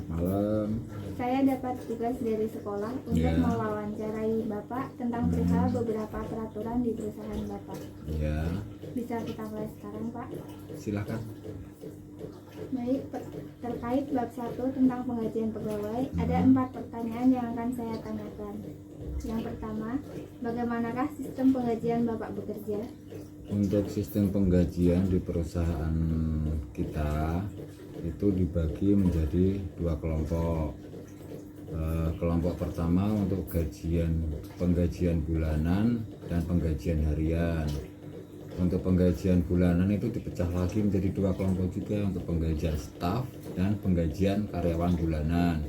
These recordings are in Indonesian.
Malam. Saya dapat tugas dari sekolah untuk mewawancarai Bapak tentang perihal beberapa peraturan di perusahaan Bapak. Ya, Bisa kita mulai sekarang, Pak? silakan. Baik, terkait bab 1 tentang penggajian pegawai, ada 4 pertanyaan yang akan saya tanyakan. Yang pertama, bagaimanakah sistem penggajian Bapak bekerja? Untuk sistem penggajian di perusahaan kita itu dibagi menjadi 2 kelompok. Kelompok pertama untuk penggajian bulanan dan penggajian harian. Untuk penggajian bulanan itu dipecah lagi menjadi 2 kelompok juga, untuk penggajian staf dan penggajian karyawan bulanan.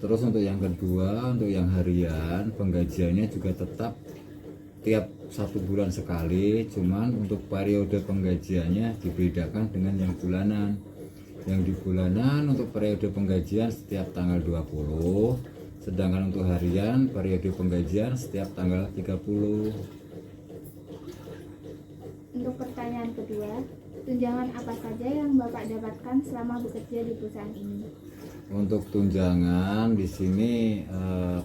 Terus untuk yang kedua, untuk yang harian, penggajiannya juga tetap tiap 1 bulan sekali, cuman untuk periode penggajiannya dibedakan dengan yang bulanan. Yang di bulanan untuk periode penggajian setiap tanggal 20, sedangkan untuk harian periode penggajian setiap tanggal 30. Untuk pertanyaan kedua, tunjangan apa saja yang Bapak dapatkan selama bekerja di perusahaan ini? Untuk tunjangan di sini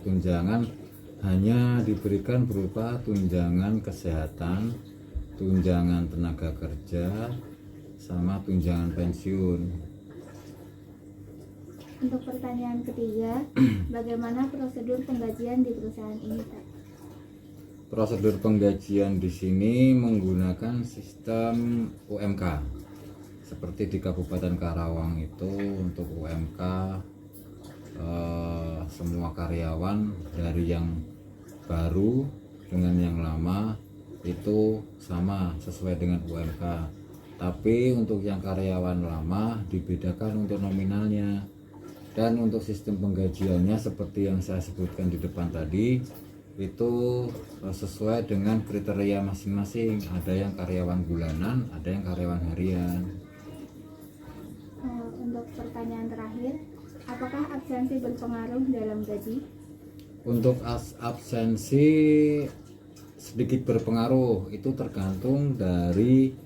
tunjangan hanya diberikan berupa tunjangan kesehatan, tunjangan tenaga kerja, sama tunjangan pensiun. Untuk pertanyaan ketiga, bagaimana prosedur penggajian di perusahaan ini, Pak? Prosedur penggajian di sini menggunakan sistem UMK. Seperti di Kabupaten Karawang itu untuk UMK semua karyawan dari yang baru dengan yang lama itu sama sesuai dengan UMK. Tapi untuk yang karyawan lama dibedakan untuk nominalnya. Dan untuk sistem penggajiannya seperti yang saya sebutkan di depan tadi, itu sesuai dengan kriteria masing-masing. Ada yang karyawan bulanan, ada yang karyawan harian. Untuk pertanyaan terakhir, apakah absensi berpengaruh dalam gaji? Untuk absensi sedikit berpengaruh, itu tergantung dari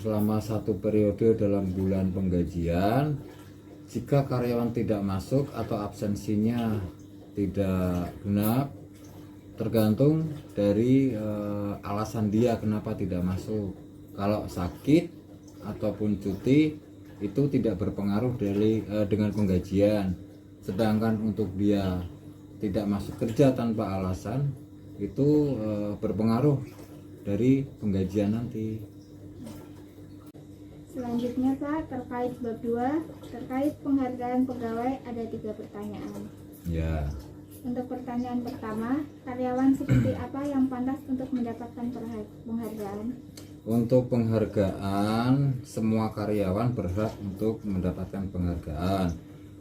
selama 1 periode dalam bulan penggajian. Jika karyawan tidak masuk atau absensinya tidak genap, tergantung dari alasan dia kenapa tidak masuk. Kalau sakit ataupun cuti itu tidak berpengaruh dengan penggajian. Sedangkan untuk dia tidak masuk kerja tanpa alasan itu berpengaruh dari penggajian nanti. Selanjutnya, Pak, terkait bab 2, terkait penghargaan pegawai ada 3 pertanyaan. Ya. Untuk pertanyaan pertama, karyawan seperti apa yang pantas untuk mendapatkan penghargaan? Untuk penghargaan, semua karyawan berhak untuk mendapatkan penghargaan.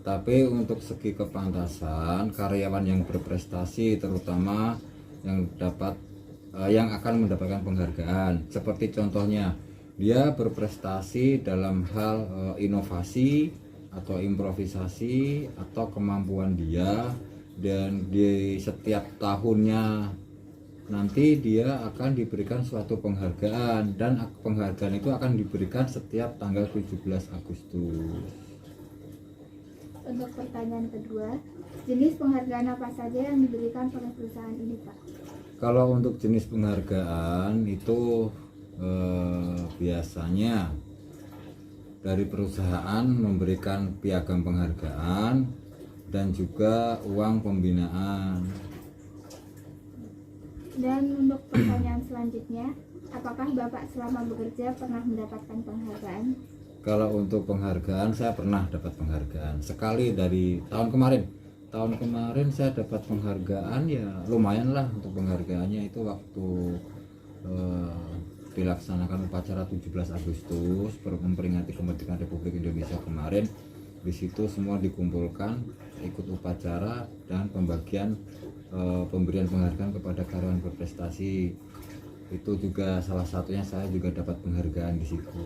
Tapi untuk segi kepantasan, karyawan yang berprestasi terutama yang akan mendapatkan penghargaan. Seperti contohnya, dia berprestasi dalam hal inovasi atau improvisasi atau kemampuan dia, dan di setiap tahunnya nanti dia akan diberikan suatu penghargaan, dan penghargaan itu akan diberikan setiap tanggal 17 Agustus. Untuk pertanyaan kedua, jenis penghargaan apa saja yang diberikan oleh perusahaan ini, Pak? Kalau untuk jenis penghargaan itu biasanya dari perusahaan memberikan piagam penghargaan dan juga uang pembinaan. Dan untuk pertanyaan selanjutnya, apakah Bapak selama bekerja pernah mendapatkan penghargaan? Kalau untuk penghargaan, saya pernah dapat penghargaan sekali dari tahun kemarin. Tahun kemarin saya dapat penghargaan, ya lumayan lah. Untuk penghargaannya itu waktu dilaksanakan upacara 17 Agustus memperingati kemerdekaan Republik Indonesia kemarin. Di situ semua dikumpulkan ikut upacara dan pembagian pemberian penghargaan kepada karyawan berprestasi. Itu juga salah satunya, saya juga dapat penghargaan di situ.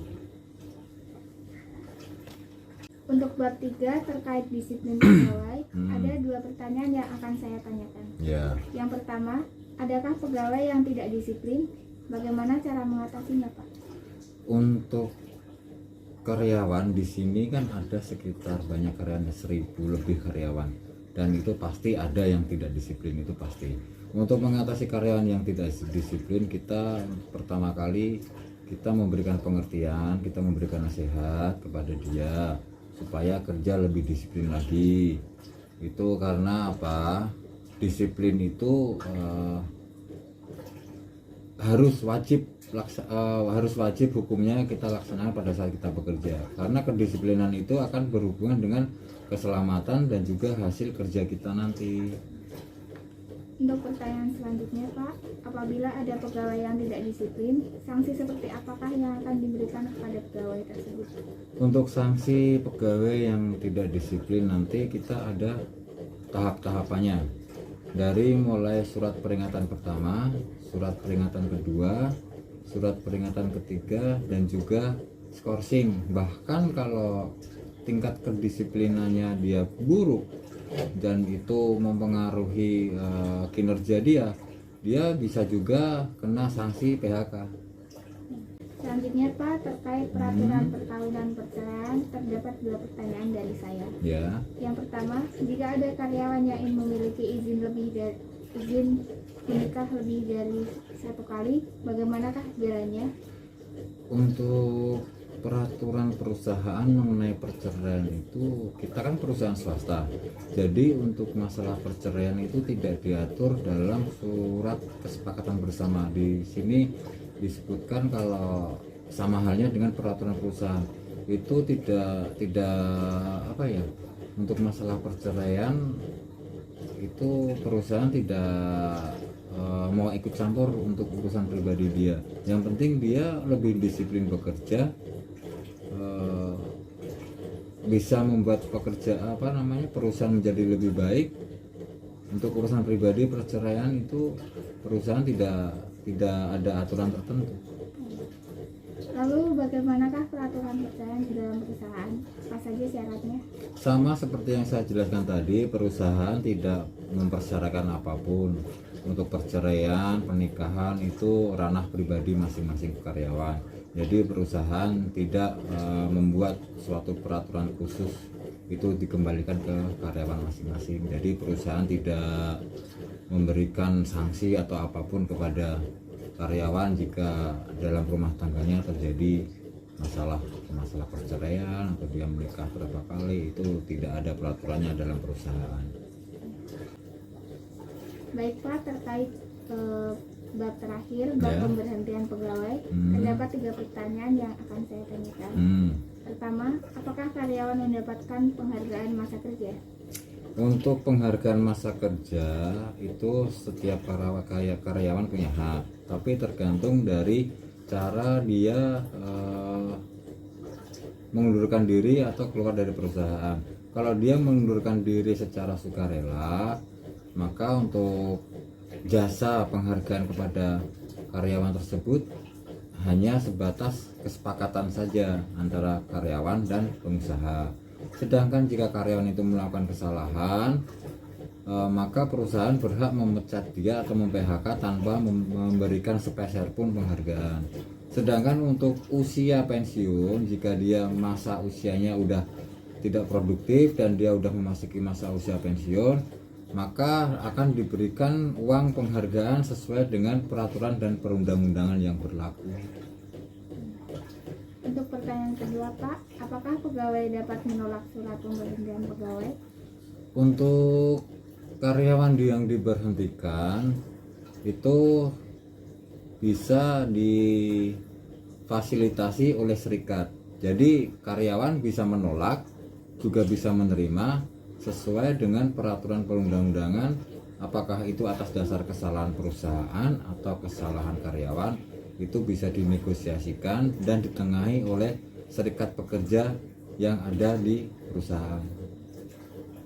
Untuk bab 3 terkait disiplin pegawai, ada 2 pertanyaan yang akan saya tanyakan. Ya. Yang pertama, adakah pegawai yang tidak disiplin? Bagaimana cara mengatasinya, Pak? Untuk karyawan di sini kan ada sekitar banyak karyawan, 1.000 lebih karyawan, dan itu pasti ada yang tidak disiplin, itu pasti. Untuk mengatasi karyawan yang tidak disiplin, kita pertama kali kita memberikan pengertian, kita memberikan nasihat kepada dia supaya kerja lebih disiplin lagi. Itu karena apa? Disiplin itu harus wajib hukumnya kita laksanakan pada saat kita bekerja, karena kedisiplinan itu akan berhubungan dengan keselamatan dan juga hasil kerja kita nanti. Untuk pertanyaan selanjutnya Pak, apabila ada pegawai yang tidak disiplin, sanksi seperti apakah yang akan diberikan kepada pegawai tersebut? Untuk sanksi pegawai yang tidak disiplin nanti kita ada tahap-tahapannya, dari mulai surat peringatan pertama, surat peringatan kedua, surat peringatan ketiga, dan juga skorsing. Bahkan kalau tingkat kedisiplinannya dia buruk dan itu mempengaruhi kinerja dia bisa juga kena sanksi PHK. Selanjutnya Pak, terkait peraturan perkawinan perceraian, terdapat 2 pertanyaan dari saya. Ya. Yang pertama, jika ada karyawan yang ingin memiliki izin menikah lebih dari 1 kali, bagaimanakah jalannya? Untuk peraturan perusahaan mengenai perceraian itu, kita kan perusahaan swasta, jadi untuk masalah perceraian itu tidak diatur dalam surat kesepakatan bersama. Di sini disebutkan kalau sama halnya dengan peraturan perusahaan itu tidak apa ya, untuk masalah perceraian itu perusahaan tidak mau ikut campur untuk urusan pribadi dia. Yang penting dia lebih disiplin bekerja, bisa membuat perusahaan menjadi lebih baik. Untuk urusan pribadi perceraian itu perusahaan tidak ada aturan tertentu. Lalu bagaimanakah peraturan perceraian di dalam perusahaan? Apa saja syaratnya? Sama seperti yang saya jelaskan tadi, perusahaan tidak mempersyaratkan apapun. Untuk perceraian, pernikahan itu ranah pribadi masing-masing karyawan. Jadi perusahaan tidak membuat suatu peraturan khusus itu dikembalikan ke karyawan masing-masing. Jadi perusahaan tidak memberikan sanksi atau apapun kepada karyawan jika dalam rumah tangganya terjadi masalah perceraian atau dia menikah berapa kali, itu tidak ada peraturannya dalam perusahaan. Baik Pak, terkait bab terakhir, bab pemberhentian pegawai, terdapat 3 pertanyaan yang akan saya tanyakan. Pertama, apakah karyawan mendapatkan penghargaan masa kerja? Untuk penghargaan masa kerja itu setiap karyawan punya hak, tapi tergantung dari cara dia mengundurkan diri atau keluar dari perusahaan. Kalau dia mengundurkan diri secara sukarela, maka untuk jasa penghargaan kepada karyawan tersebut hanya sebatas kesepakatan saja antara karyawan dan pengusaha. Sedangkan jika karyawan itu melakukan kesalahan, maka perusahaan berhak memecat dia atau mem-PHK tanpa memberikan sepeser pun penghargaan. Sedangkan untuk usia pensiun, jika dia masa usianya udah tidak produktif dan dia udah memasuki masa usia pensiun, maka akan diberikan uang penghargaan sesuai dengan peraturan dan perundang-undangan yang berlaku. Untuk pertanyaan kedua Pak, apakah pegawai dapat menolak surat pemberhentian pegawai? Untuk karyawan yang diberhentikan itu bisa difasilitasi oleh serikat. Jadi karyawan bisa menolak, juga bisa menerima sesuai dengan peraturan perundang-undangan, apakah itu atas dasar kesalahan perusahaan atau kesalahan karyawan, itu bisa dinegosiasikan dan ditengahi oleh serikat pekerja yang ada di perusahaan.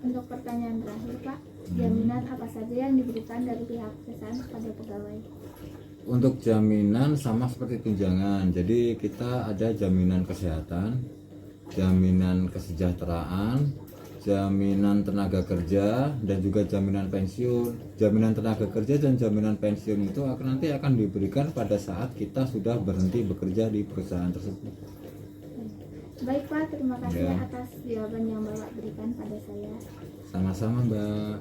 Untuk pertanyaan terakhir Pak, jaminan apa saja yang diberikan dari pihak perusahaan kepada pegawai? Untuk jaminan sama seperti tunjangan, jadi kita ada jaminan kesehatan, jaminan kesejahteraan, jaminan tenaga kerja, dan juga jaminan pensiun. Jaminan tenaga kerja dan jaminan pensiun itu nanti akan diberikan pada saat kita sudah berhenti bekerja di perusahaan tersebut. Baik Pak, terima kasih Ya. atas jawaban yang Bapak berikan pada saya. Sama-sama Mbak.